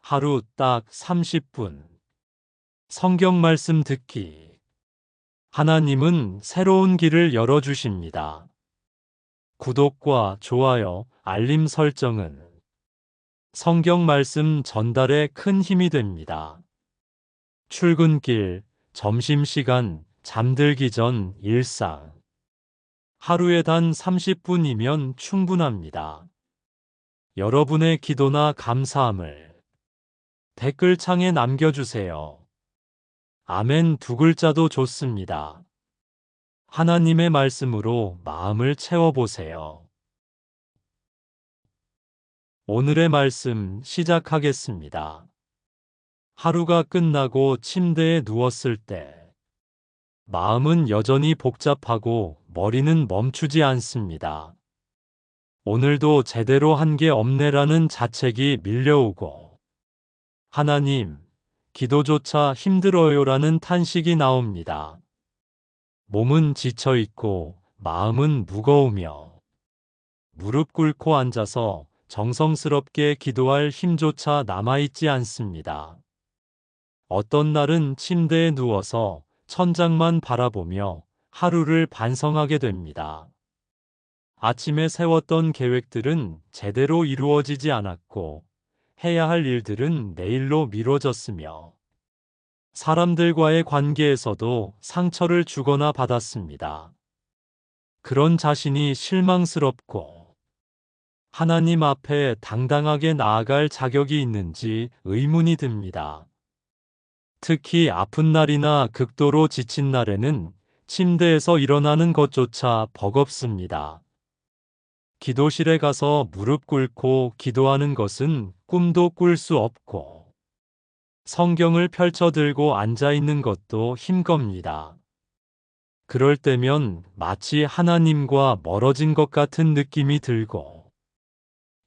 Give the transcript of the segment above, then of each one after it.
하루 딱 30분. 성경 말씀 듣기. 하나님은 새로운 길을 열어주십니다. 구독과 좋아요, 알림 설정은 성경 말씀 전달에 큰 힘이 됩니다. 출근길, 점심시간, 잠들기 전 일상. 하루에 단 30분이면 충분합니다. 여러분의 기도나 감사함을 댓글창에 남겨주세요. 아멘 두 글자도 좋습니다. 하나님의 말씀으로 마음을 채워보세요. 오늘의 말씀 시작하겠습니다. 하루가 끝나고 침대에 누웠을 때 마음은 여전히 복잡하고 머리는 멈추지 않습니다. 오늘도 제대로 한 게 없네라는 자책이 밀려오고 하나님, 기도조차 힘들어요라는 탄식이 나옵니다. 몸은 지쳐 있고 마음은 무거우며 무릎 꿇고 앉아서 정성스럽게 기도할 힘조차 남아있지 않습니다. 어떤 날은 침대에 누워서 천장만 바라보며 하루를 반성하게 됩니다. 아침에 세웠던 계획들은 제대로 이루어지지 않았고 해야 할 일들은 내일로 미뤄졌으며 사람들과의 관계에서도 상처를 주거나 받았습니다. 그런 자신이 실망스럽고 하나님 앞에 당당하게 나아갈 자격이 있는지 의문이 듭니다. 특히 아픈 날이나 극도로 지친 날에는 침대에서 일어나는 것조차 버겁습니다. 기도실에 가서 무릎 꿇고 기도하는 것은 꿈도 꿀 수 없고 성경을 펼쳐 들고 앉아 있는 것도 힘겁니다. 그럴 때면 마치 하나님과 멀어진 것 같은 느낌이 들고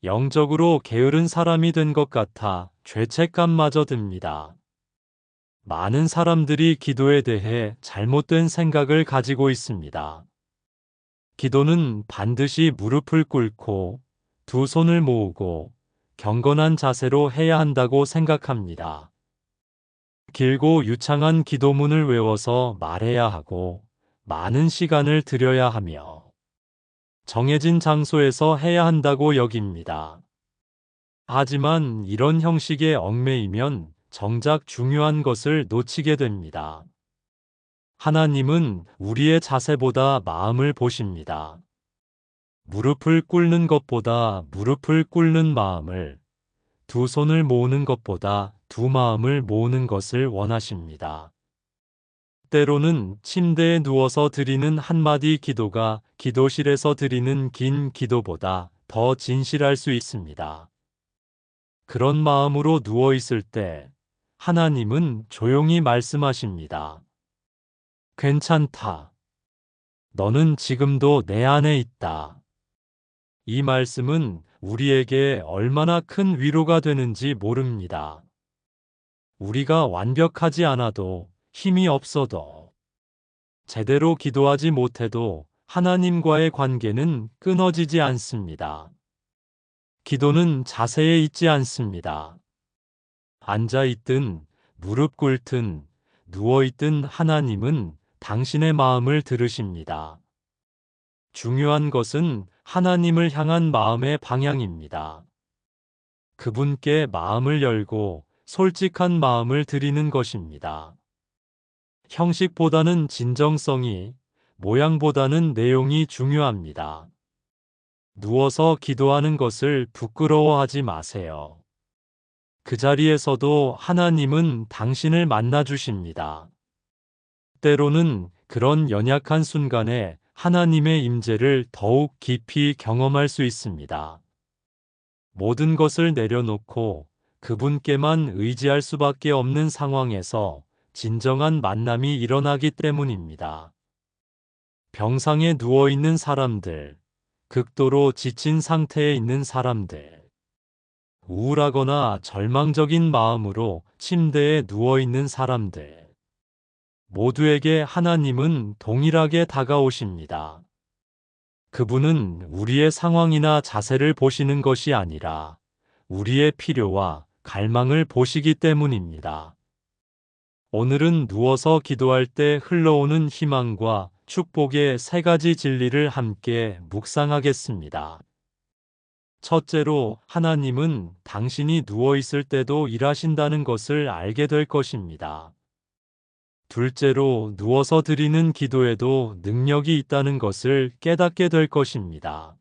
영적으로 게으른 사람이 된 것 같아 죄책감마저 듭니다. 많은 사람들이 기도에 대해 잘못된 생각을 가지고 있습니다. 기도는 반드시 무릎을 꿇고 두 손을 모으고 경건한 자세로 해야 한다고 생각합니다. 길고 유창한 기도문을 외워서 말해야 하고 많은 시간을 들여야 하며 정해진 장소에서 해야 한다고 여깁니다. 하지만 이런 형식에 얽매이면 정작 중요한 것을 놓치게 됩니다. 하나님은 우리의 자세보다 마음을 보십니다. 무릎을 꿇는 것보다 무릎을 꿇는 마음을, 두 손을 모으는 것보다 두 마음을 모으는 것을 원하십니다. 때로는 침대에 누워서 드리는 한마디 기도가 기도실에서 드리는 긴 기도보다 더 진실할 수 있습니다. 그런 마음으로 누워 있을 때 하나님은 조용히 말씀하십니다. 괜찮다. 너는 지금도 내 안에 있다. 이 말씀은 우리에게 얼마나 큰 위로가 되는지 모릅니다. 우리가 완벽하지 않아도 힘이 없어도 제대로 기도하지 못해도 하나님과의 관계는 끊어지지 않습니다. 기도는 자세에 있지 않습니다. 앉아있든 무릎 꿇든 누워있든 하나님은 당신의 마음을 들으십니다. 중요한 것은 하나님을 향한 마음의 방향입니다. 그분께 마음을 열고 솔직한 마음을 드리는 것입니다. 형식보다는 진정성이, 모양보다는 내용이 중요합니다. 누워서 기도하는 것을 부끄러워하지 마세요. 그 자리에서도 하나님은 당신을 만나 주십니다. 때로는 그런 연약한 순간에 하나님의 임재를 더욱 깊이 경험할 수 있습니다. 모든 것을 내려놓고 그분께만 의지할 수밖에 없는 상황에서 진정한 만남이 일어나기 때문입니다. 병상에 누워 있는 사람들, 극도로 지친 상태에 있는 사람들, 우울하거나 절망적인 마음으로 침대에 누워 있는 사람들, 모두에게 하나님은 동일하게 다가오십니다. 그분은 우리의 상황이나 자세를 보시는 것이 아니라 우리의 필요와 갈망을 보시기 때문입니다. 오늘은 누워서 기도할 때 흘러오는 희망과 축복의 세 가지 진리를 함께 묵상하겠습니다. 첫째로, 하나님은 당신이 누워 있을 때도 일하신다는 것을 알게 될 것입니다. 둘째로, 누워서 드리는 기도에도 능력이 있다는 것을 깨닫게 될 것입니다.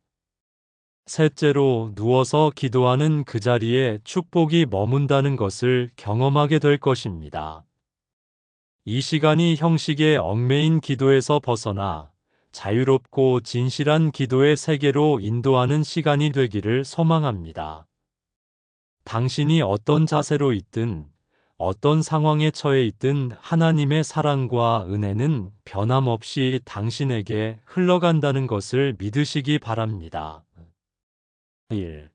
셋째로, 누워서 기도하는 그 자리에 축복이 머문다는 것을 경험하게 될 것입니다. 이 시간이 형식의 얽매인 기도에서 벗어나 자유롭고 진실한 기도의 세계로 인도하는 시간이 되기를 소망합니다. 당신이 어떤 자세로 있든, 어떤 상황에 처해 있든 하나님의 사랑과 은혜는 변함없이 당신에게 흘러간다는 것을 믿으시기 바랍니다. 1.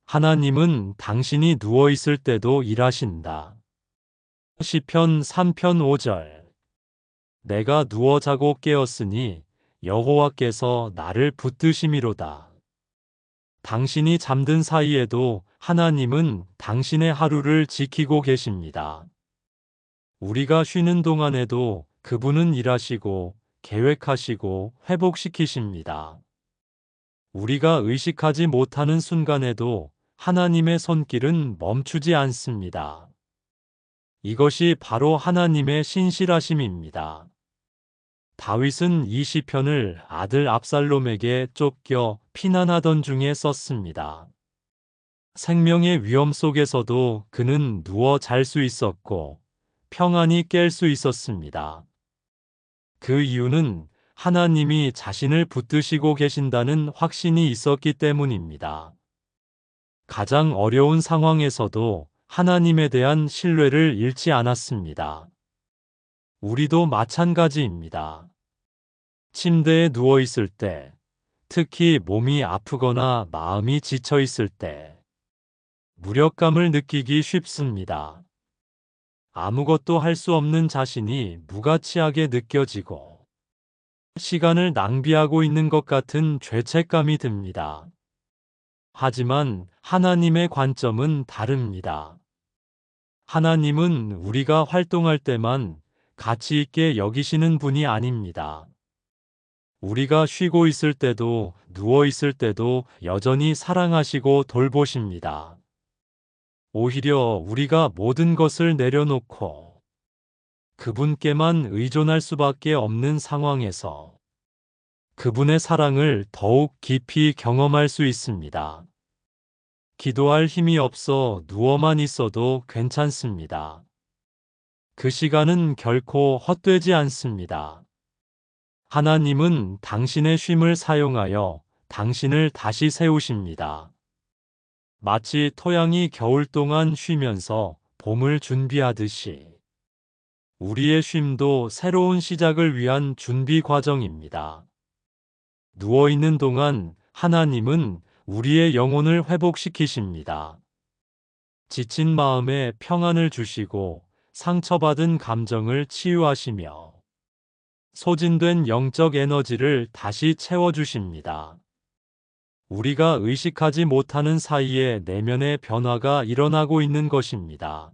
하나님은 당신이 누워 있을 때도 일하신다. 시편 3편 5절. 내가 누워 자고 깨었으니 여호와께서 나를 붙드심이로다. 당신이 잠든 사이에도 하나님은 당신의 하루를 지키고 계십니다. 우리가 쉬는 동안에도 그분은 일하시고 계획하시고 회복시키십니다. 우리가 의식하지 못하는 순간에도 하나님의 손길은 멈추지 않습니다. 이것이 바로 하나님의 신실하심입니다. 다윗은 이 시편을 아들 압살롬에게 쫓겨 피난하던 중에 썼습니다. 생명의 위험 속에서도 그는 누워 잘 수 있었고 평안히 깰 수 있었습니다. 그 이유는 하나님이 자신을 붙드시고 계신다는 확신이 있었기 때문입니다. 가장 어려운 상황에서도 하나님에 대한 신뢰를 잃지 않았습니다. 우리도 마찬가지입니다. 침대에 누워 있을 때, 특히 몸이 아프거나 마음이 지쳐 있을 때, 무력감을 느끼기 쉽습니다. 아무것도 할 수 없는 자신이 무가치하게 느껴지고, 시간을 낭비하고 있는 것 같은 죄책감이 듭니다. 하지만 하나님의 관점은 다릅니다. 하나님은 우리가 활동할 때만 가치 있게 여기시는 분이 아닙니다. 우리가 쉬고 있을 때도 누워 있을 때도 여전히 사랑하시고 돌보십니다. 오히려 우리가 모든 것을 내려놓고 그분께만 의존할 수밖에 없는 상황에서 그분의 사랑을 더욱 깊이 경험할 수 있습니다. 기도할 힘이 없어 누워만 있어도 괜찮습니다. 그 시간은 결코 헛되지 않습니다. 하나님은 당신의 쉼을 사용하여 당신을 다시 세우십니다. 마치 토양이 겨울 동안 쉬면서 봄을 준비하듯이 우리의 쉼도 새로운 시작을 위한 준비 과정입니다. 누워있는 동안 하나님은 우리의 영혼을 회복시키십니다. 지친 마음에 평안을 주시고 상처받은 감정을 치유하시며 소진된 영적 에너지를 다시 채워주십니다. 우리가 의식하지 못하는 사이에 내면의 변화가 일어나고 있는 것입니다.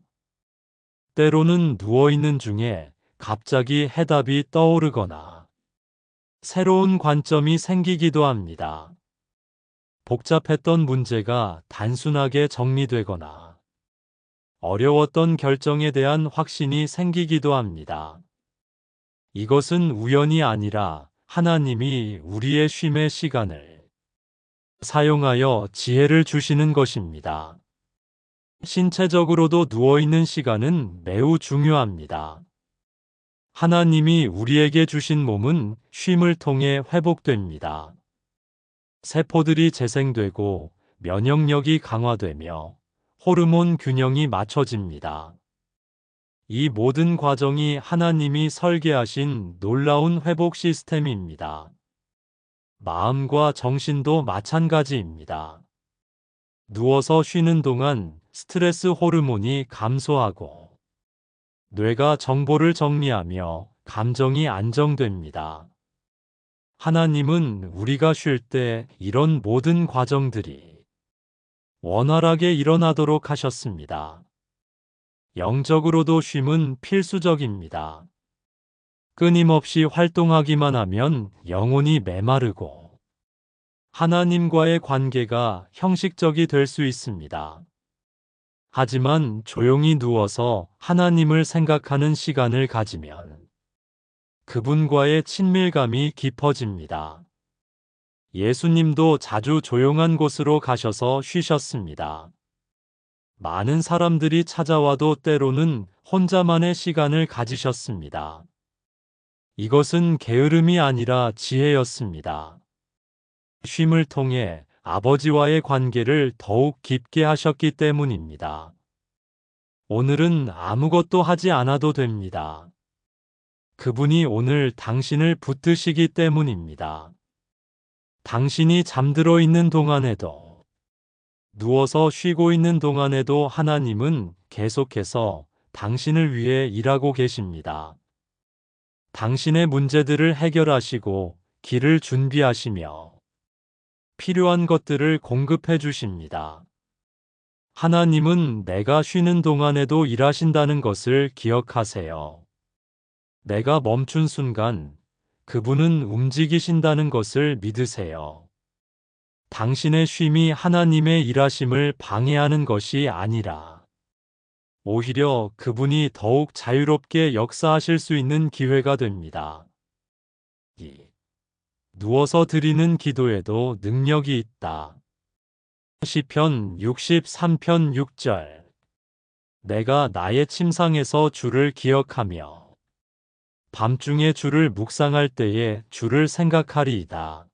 때로는 누워있는 중에 갑자기 해답이 떠오르거나 새로운 관점이 생기기도 합니다. 복잡했던 문제가 단순하게 정리되거나 어려웠던 결정에 대한 확신이 생기기도 합니다. 이것은 우연이 아니라 하나님이 우리의 쉼의 시간을 사용하여 지혜를 주시는 것입니다. 신체적으로도 누워있는 시간은 매우 중요합니다. 하나님이 우리에게 주신 몸은 쉼을 통해 회복됩니다. 세포들이 재생되고 면역력이 강화되며 호르몬 균형이 맞춰집니다. 이 모든 과정이 하나님이 설계하신 놀라운 회복 시스템입니다. 마음과 정신도 마찬가지입니다. 누워서 쉬는 동안 스트레스 호르몬이 감소하고 뇌가 정보를 정리하며 감정이 안정됩니다. 하나님은 우리가 쉴 때 이런 모든 과정들이 원활하게 일어나도록 하셨습니다. 영적으로도 쉼은 필수적입니다. 끊임없이 활동하기만 하면 영혼이 메마르고 하나님과의 관계가 형식적이 될 수 있습니다. 하지만 조용히 누워서 하나님을 생각하는 시간을 가지면 그분과의 친밀감이 깊어집니다. 예수님도 자주 조용한 곳으로 가셔서 쉬셨습니다. 많은 사람들이 찾아와도 때로는 혼자만의 시간을 가지셨습니다. 이것은 게으름이 아니라 지혜였습니다. 쉼을 통해 아버지와의 관계를 더욱 깊게 하셨기 때문입니다. 오늘은 아무것도 하지 않아도 됩니다. 그분이 오늘 당신을 붙드시기 때문입니다. 당신이 잠들어 있는 동안에도, 누워서 쉬고 있는 동안에도 하나님은 계속해서 당신을 위해 일하고 계십니다. 당신의 문제들을 해결하시고 길을 준비하시며 필요한 것들을 공급해 주십니다. 하나님은 내가 쉬는 동안에도 일하신다는 것을 기억하세요. 내가 멈춘 순간 그분은 움직이신다는 것을 믿으세요. 당신의 쉼이 하나님의 일하심을 방해하는 것이 아니라 오히려 그분이 더욱 자유롭게 역사하실 수 있는 기회가 됩니다. 2. 누워서 드리는 기도에도 능력이 있다. 시편 63편 6절. 내가 나의 침상에서 주를 기억하며 밤중에 주를 묵상할 때에 주를 생각하리이다.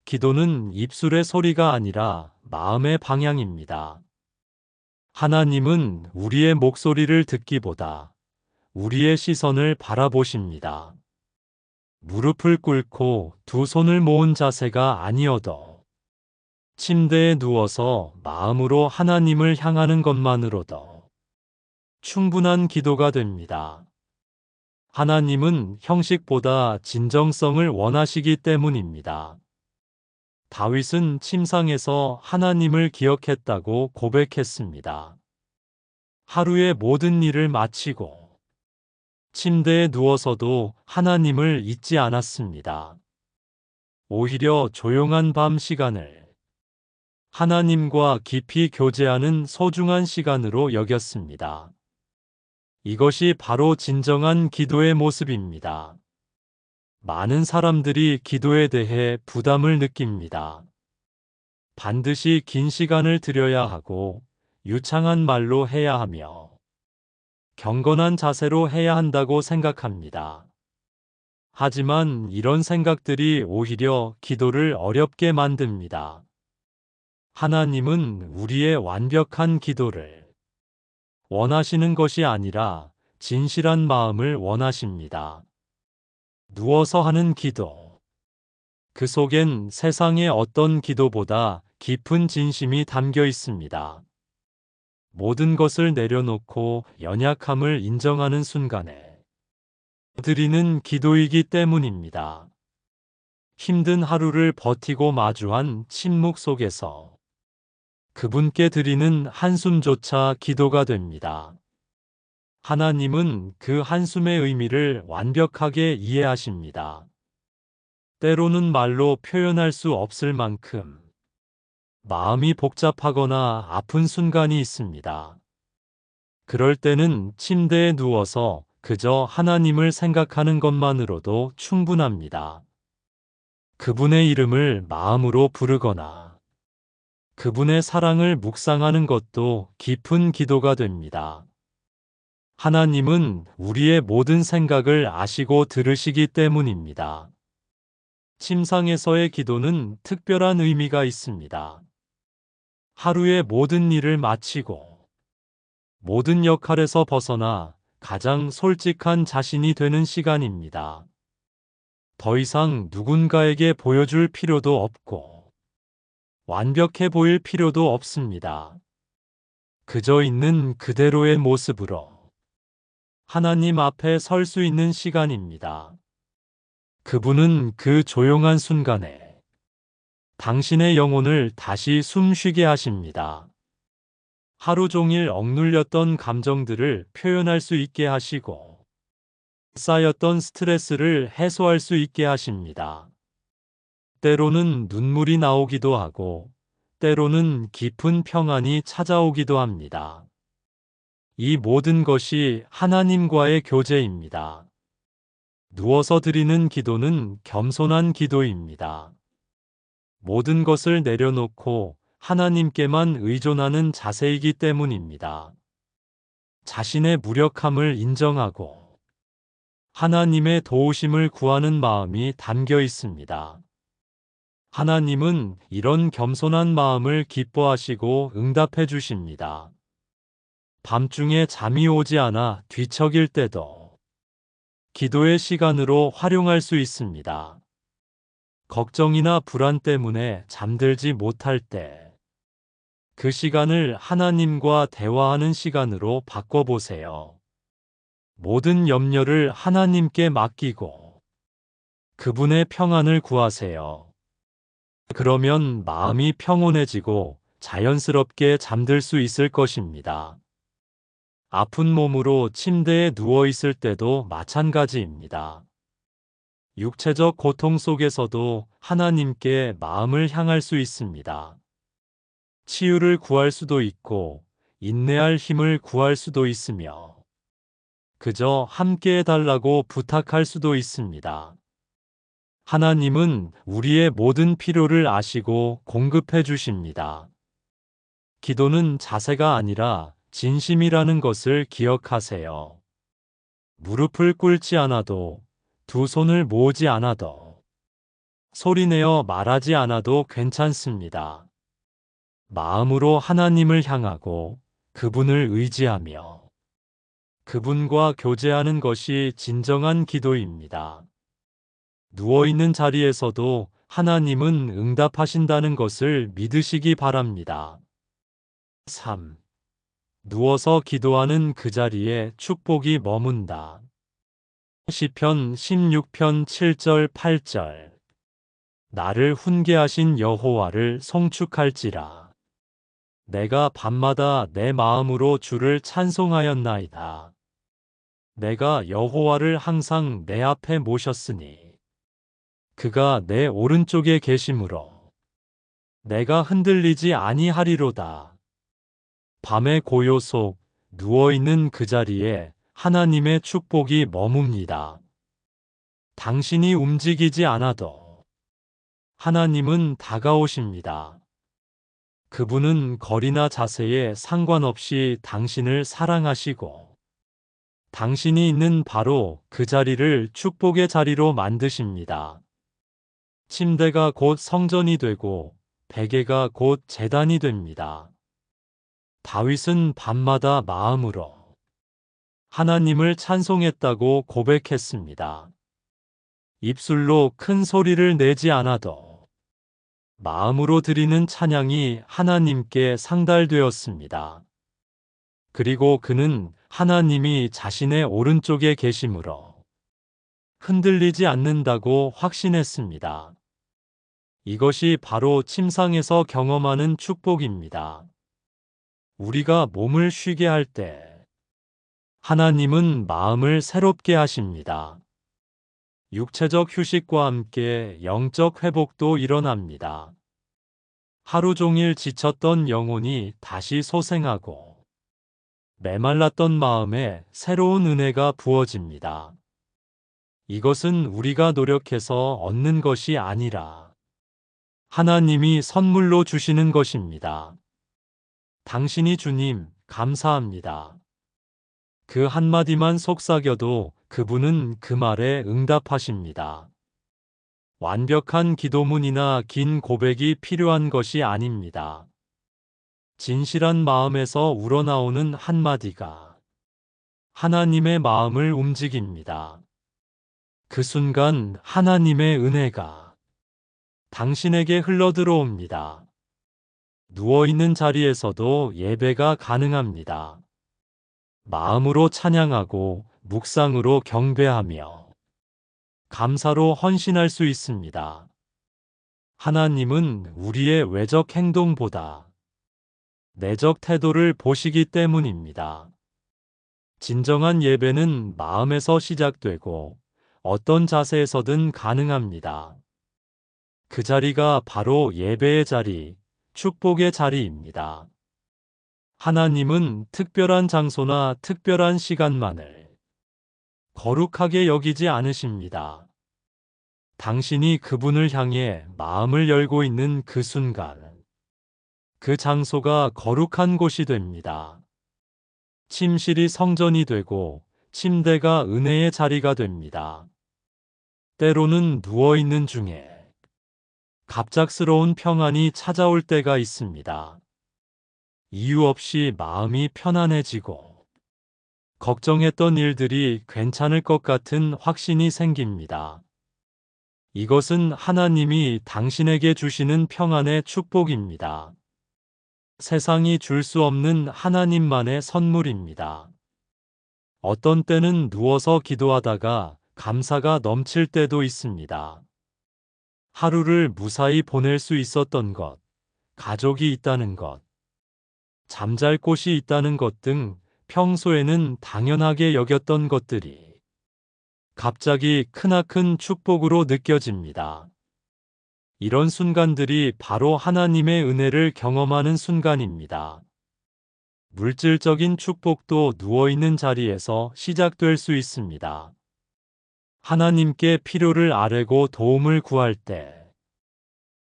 기도는 입술의 소리가 아니라 마음의 방향입니다. 하나님은 우리의 목소리를 듣기보다 우리의 시선을 바라보십니다. 무릎을 꿇고 두 손을 모은 자세가 아니어도 침대에 누워서 마음으로 하나님을 향하는 것만으로도 충분한 기도가 됩니다. 하나님은 형식보다 진정성을 원하시기 때문입니다. 다윗은 침상에서 하나님을 기억했다고 고백했습니다. 하루의 모든 일을 마치고 침대에 누워서도 하나님을 잊지 않았습니다. 오히려 조용한 밤 시간을 하나님과 깊이 교제하는 소중한 시간으로 여겼습니다. 이것이 바로 진정한 기도의 모습입니다. 많은 사람들이 기도에 대해 부담을 느낍니다. 반드시 긴 시간을 들여야 하고 유창한 말로 해야 하며 경건한 자세로 해야 한다고 생각합니다. 하지만 이런 생각들이 오히려 기도를 어렵게 만듭니다. 하나님은 우리의 완벽한 기도를 원하시는 것이 아니라 진실한 마음을 원하십니다. 누워서 하는 기도. 그 속엔 세상의 어떤 기도보다 깊은 진심이 담겨 있습니다. 모든 것을 내려놓고 연약함을 인정하는 순간에 드리는 기도이기 때문입니다. 힘든 하루를 버티고 마주한 침묵 속에서 그분께 드리는 한숨조차 기도가 됩니다. 하나님은 그 한숨의 의미를 완벽하게 이해하십니다. 때로는 말로 표현할 수 없을 만큼 마음이 복잡하거나 아픈 순간이 있습니다. 그럴 때는 침대에 누워서 그저 하나님을 생각하는 것만으로도 충분합니다. 그분의 이름을 마음으로 부르거나 그분의 사랑을 묵상하는 것도 깊은 기도가 됩니다. 하나님은 우리의 모든 생각을 아시고 들으시기 때문입니다. 침상에서의 기도는 특별한 의미가 있습니다. 하루의 모든 일을 마치고 모든 역할에서 벗어나 가장 솔직한 자신이 되는 시간입니다. 더 이상 누군가에게 보여줄 필요도 없고 완벽해 보일 필요도 없습니다. 그저 있는 그대로의 모습으로 하나님 앞에 설 수 있는 시간입니다. 그분은 그 조용한 순간에 당신의 영혼을 다시 숨쉬게 하십니다. 하루 종일 억눌렸던 감정들을 표현할 수 있게 하시고 쌓였던 스트레스를 해소할 수 있게 하십니다. 때로는 눈물이 나오기도 하고 때로는 깊은 평안이 찾아오기도 합니다. 이 모든 것이 하나님과의 교제입니다. 누워서 드리는 기도는 겸손한 기도입니다. 모든 것을 내려놓고 하나님께만 의존하는 자세이기 때문입니다. 자신의 무력함을 인정하고 하나님의 도우심을 구하는 마음이 담겨 있습니다. 하나님은 이런 겸손한 마음을 기뻐하시고 응답해 주십니다. 밤중에 잠이 오지 않아 뒤척일 때도 기도의 시간으로 활용할 수 있습니다. 걱정이나 불안 때문에 잠들지 못할 때 그 시간을 하나님과 대화하는 시간으로 바꿔보세요. 모든 염려를 하나님께 맡기고 그분의 평안을 구하세요. 그러면 마음이 평온해지고 자연스럽게 잠들 수 있을 것입니다. 아픈 몸으로 침대에 누워 있을 때도 마찬가지입니다. 육체적 고통 속에서도 하나님께 마음을 향할 수 있습니다. 치유를 구할 수도 있고 인내할 힘을 구할 수도 있으며 그저 함께 해달라고 부탁할 수도 있습니다. 하나님은 우리의 모든 필요를 아시고 공급해 주십니다. 기도는 자세가 아니라 진심이라는 것을 기억하세요. 무릎을 꿇지 않아도, 두 손을 모으지 않아도, 소리내어 말하지 않아도 괜찮습니다. 마음으로 하나님을 향하고 그분을 의지하며 그분과 교제하는 것이 진정한 기도입니다. 누워있는 자리에서도 하나님은 응답하신다는 것을 믿으시기 바랍니다. 3. 누워서 기도하는 그 자리에 축복이 머문다. 시편 16편 7절 8절 나를 훈계하신 여호와를 송축할지라. 내가 밤마다 내 마음으로 주를 찬송하였나이다. 내가 여호와를 항상 내 앞에 모셨으니 그가 내 오른쪽에 계심으로 내가 흔들리지 아니하리로다. 밤의 고요 속 누워있는 그 자리에 하나님의 축복이 머뭅니다. 당신이 움직이지 않아도 하나님은 다가오십니다. 그분은 거리나 자세에 상관없이 당신을 사랑하시고 당신이 있는 바로 그 자리를 축복의 자리로 만드십니다. 침대가 곧 성전이 되고 베개가 곧 제단이 됩니다. 다윗은 밤마다 마음으로 하나님을 찬송했다고 고백했습니다. 입술로 큰 소리를 내지 않아도 마음으로 드리는 찬양이 하나님께 상달되었습니다. 그리고 그는 하나님이 자신의 오른쪽에 계심으로 흔들리지 않는다고 확신했습니다. 이것이 바로 침상에서 경험하는 축복입니다. 우리가 몸을 쉬게 할 때 하나님은 마음을 새롭게 하십니다. 육체적 휴식과 함께 영적 회복도 일어납니다. 하루 종일 지쳤던 영혼이 다시 소생하고 메말랐던 마음에 새로운 은혜가 부어집니다. 이것은 우리가 노력해서 얻는 것이 아니라 하나님이 선물로 주시는 것입니다. 당신이 주님, 감사합니다. 그 한마디만 속삭여도 그분은 그 말에 응답하십니다. 완벽한 기도문이나 긴 고백이 필요한 것이 아닙니다. 진실한 마음에서 우러나오는 한마디가 하나님의 마음을 움직입니다. 그 순간 하나님의 은혜가 당신에게 흘러들어옵니다. 누워있는 자리에서도 예배가 가능합니다. 마음으로 찬양하고 묵상으로 경배하며 감사로 헌신할 수 있습니다. 하나님은 우리의 외적 행동보다 내적 태도를 보시기 때문입니다. 진정한 예배는 마음에서 시작되고 어떤 자세에서든 가능합니다. 그 자리가 바로 예배의 자리, 축복의 자리입니다. 하나님은 특별한 장소나 특별한 시간만을 거룩하게 여기지 않으십니다. 당신이 그분을 향해 마음을 열고 있는 그 순간, 그 장소가 거룩한 곳이 됩니다. 침실이 성전이 되고 침대가 은혜의 자리가 됩니다. 때로는 누워있는 중에 갑작스러운 평안이 찾아올 때가 있습니다. 이유 없이 마음이 편안해지고 걱정했던 일들이 괜찮을 것 같은 확신이 생깁니다. 이것은 하나님이 당신에게 주시는 평안의 축복입니다. 세상이 줄 수 없는 하나님만의 선물입니다. 어떤 때는 누워서 기도하다가 감사가 넘칠 때도 있습니다. 하루를 무사히 보낼 수 있었던 것, 가족이 있다는 것, 잠잘 곳이 있다는 것 등 평소에는 당연하게 여겼던 것들이 갑자기 크나큰 축복으로 느껴집니다. 이런 순간들이 바로 하나님의 은혜를 경험하는 순간입니다. 물질적인 축복도 누워있는 자리에서 시작될 수 있습니다. 하나님께 필요를 아뢰고 도움을 구할 때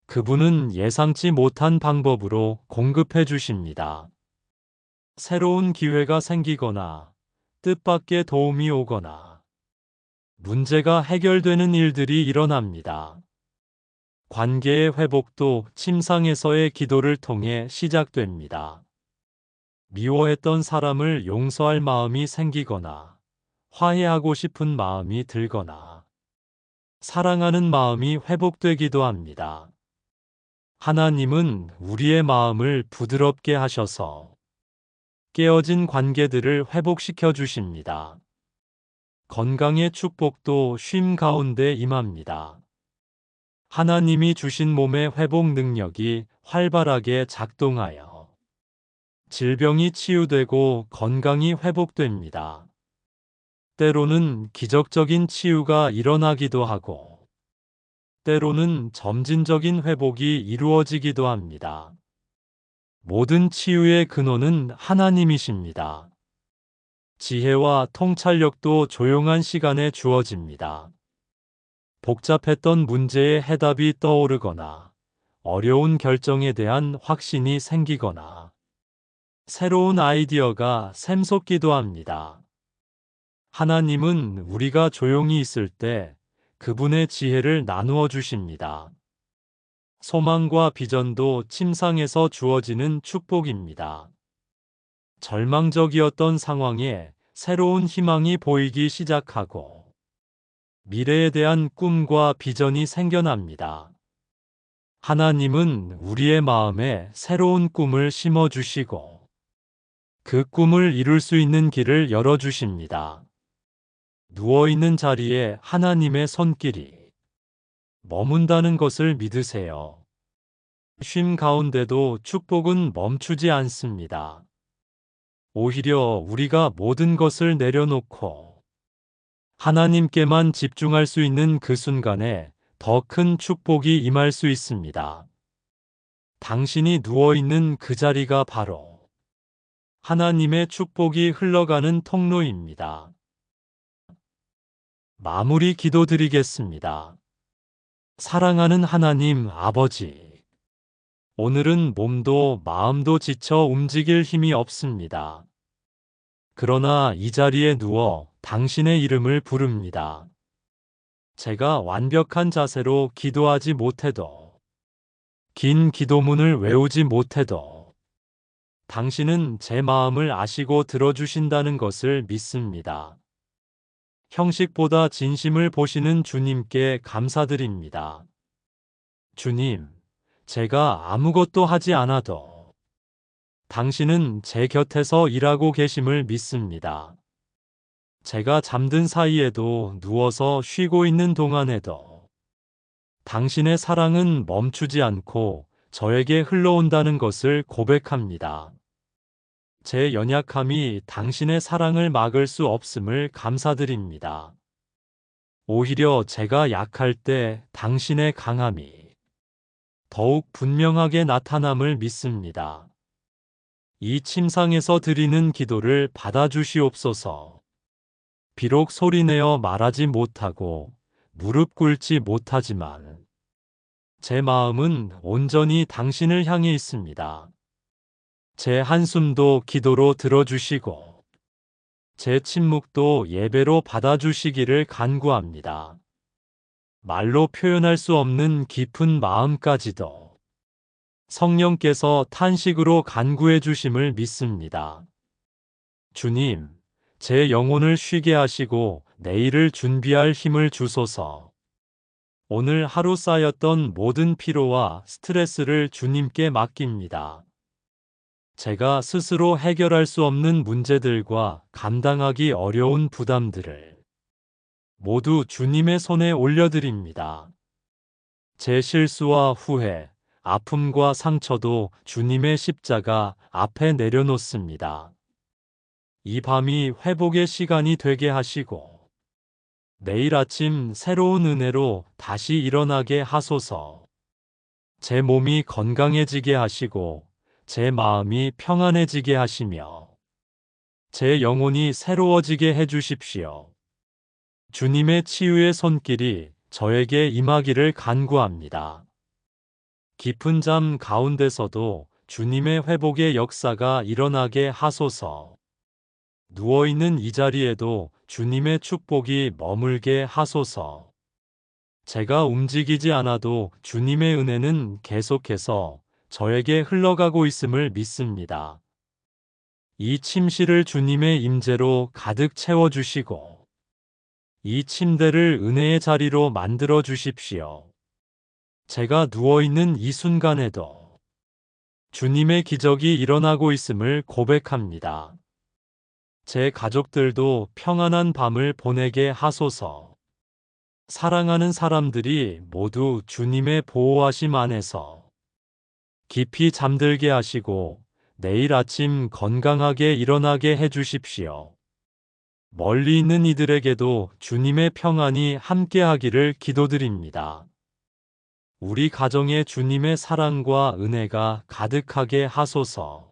그분은 예상치 못한 방법으로 공급해 주십니다. 새로운 기회가 생기거나 뜻밖의 도움이 오거나 문제가 해결되는 일들이 일어납니다. 관계의 회복도 침상에서의 기도를 통해 시작됩니다. 미워했던 사람을 용서할 마음이 생기거나 화해하고 싶은 마음이 들거나 사랑하는 마음이 회복되기도 합니다. 하나님은 우리의 마음을 부드럽게 하셔서 깨어진 관계들을 회복시켜 주십니다. 건강의 축복도 쉼 가운데 임합니다. 하나님이 주신 몸의 회복 능력이 활발하게 작동하여 질병이 치유되고 건강이 회복됩니다. 때로는 기적적인 치유가 일어나기도 하고, 때로는 점진적인 회복이 이루어지기도 합니다. 모든 치유의 근원은 하나님이십니다. 지혜와 통찰력도 조용한 시간에 주어집니다. 복잡했던 문제의 해답이 떠오르거나 어려운 결정에 대한 확신이 생기거나 새로운 아이디어가 샘솟기도 합니다. 하나님은 우리가 조용히 있을 때 그분의 지혜를 나누어 주십니다. 소망과 비전도 침상에서 주어지는 축복입니다. 절망적이었던 상황에 새로운 희망이 보이기 시작하고 미래에 대한 꿈과 비전이 생겨납니다. 하나님은 우리의 마음에 새로운 꿈을 심어주시고 그 꿈을 이룰 수 있는 길을 열어주십니다. 누워있는 자리에 하나님의 손길이 머문다는 것을 믿으세요. 쉼 가운데도 축복은 멈추지 않습니다. 오히려 우리가 모든 것을 내려놓고 하나님께만 집중할 수 있는 그 순간에 더 큰 축복이 임할 수 있습니다. 당신이 누워있는 그 자리가 바로 하나님의 축복이 흘러가는 통로입니다. 마무리 기도드리겠습니다. 사랑하는 하나님 아버지, 오늘은 몸도 마음도 지쳐 움직일 힘이 없습니다. 그러나 이 자리에 누워 당신의 이름을 부릅니다. 제가 완벽한 자세로 기도하지 못해도, 긴 기도문을 외우지 못해도, 당신은 제 마음을 아시고 들어주신다는 것을 믿습니다. 형식보다 진심을 보시는 주님께 감사드립니다. 주님, 제가 아무것도 하지 않아도 당신은 제 곁에서 일하고 계심을 믿습니다. 제가 잠든 사이에도 누워서 쉬고 있는 동안에도 당신의 사랑은 멈추지 않고 저에게 흘러온다는 것을 고백합니다. 제 연약함이 당신의 사랑을 막을 수 없음을 감사드립니다. 오히려 제가 약할 때 당신의 강함이 더욱 분명하게 나타남을 믿습니다. 이 침상에서 드리는 기도를 받아주시옵소서. 비록 소리내어 말하지 못하고 무릎 꿇지 못하지만 제 마음은 온전히 당신을 향해 있습니다. 제 한숨도 기도로 들어주시고 제 침묵도 예배로 받아주시기를 간구합니다. 말로 표현할 수 없는 깊은 마음까지도 성령께서 탄식으로 간구해 주심을 믿습니다. 주님, 제 영혼을 쉬게 하시고 내일을 준비할 힘을 주소서. 오늘 하루 쌓였던 모든 피로와 스트레스를 주님께 맡깁니다. 제가 스스로 해결할 수 없는 문제들과 감당하기 어려운 부담들을 모두 주님의 손에 올려드립니다. 제 실수와 후회, 아픔과 상처도 주님의 십자가 앞에 내려놓습니다. 이 밤이 회복의 시간이 되게 하시고 내일 아침 새로운 은혜로 다시 일어나게 하소서. 제 몸이 건강해지게 하시고 제 마음이 평안해지게 하시며 제 영혼이 새로워지게 해주십시오. 주님의 치유의 손길이 저에게 임하기를 간구합니다. 깊은 잠 가운데서도 주님의 회복의 역사가 일어나게 하소서. 누워있는 이 자리에도 주님의 축복이 머물게 하소서. 제가 움직이지 않아도 주님의 은혜는 계속해서 저에게 흘러가고 있음을 믿습니다. 이 침실을 주님의 임재로 가득 채워주시고 이 침대를 은혜의 자리로 만들어 주십시오. 제가 누워있는 이 순간에도 주님의 기적이 일어나고 있음을 고백합니다. 제 가족들도 평안한 밤을 보내게 하소서. 사랑하는 사람들이 모두 주님의 보호하심 안에서 깊이 잠들게 하시고 내일 아침 건강하게 일어나게 해주십시오. 멀리 있는 이들에게도 주님의 평안이 함께하기를 기도드립니다. 우리 가정에 주님의 사랑과 은혜가 가득하게 하소서.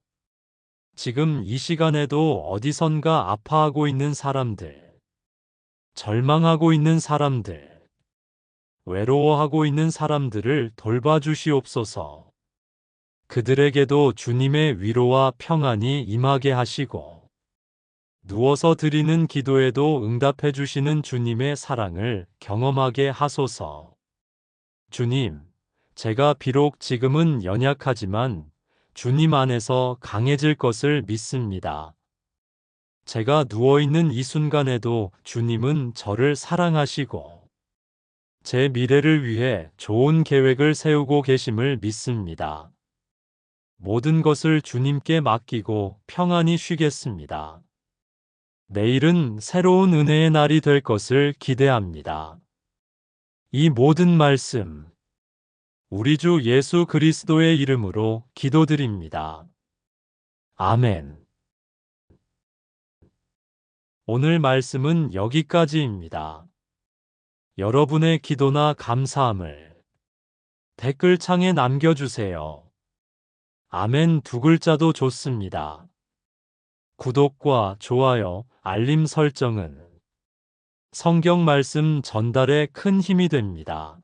지금 이 시간에도 어디선가 아파하고 있는 사람들, 절망하고 있는 사람들, 외로워하고 있는 사람들을 돌봐주시옵소서. 그들에게도 주님의 위로와 평안이 임하게 하시고 누워서 드리는 기도에도 응답해 주시는 주님의 사랑을 경험하게 하소서. 주님, 제가 비록 지금은 연약하지만 주님 안에서 강해질 것을 믿습니다. 제가 누워있는 이 순간에도 주님은 저를 사랑하시고 제 미래를 위해 좋은 계획을 세우고 계심을 믿습니다. 모든 것을 주님께 맡기고 평안히 쉬겠습니다. 내일은 새로운 은혜의 날이 될 것을 기대합니다. 이 모든 말씀, 우리 주 예수 그리스도의 이름으로 기도드립니다. 아멘. 오늘 말씀은 여기까지입니다. 여러분의 기도나 감사함을 댓글창에 남겨주세요. 아멘 두 글자도 좋습니다. 구독과 좋아요, 알림 설정은 성경 말씀 전달에 큰 힘이 됩니다.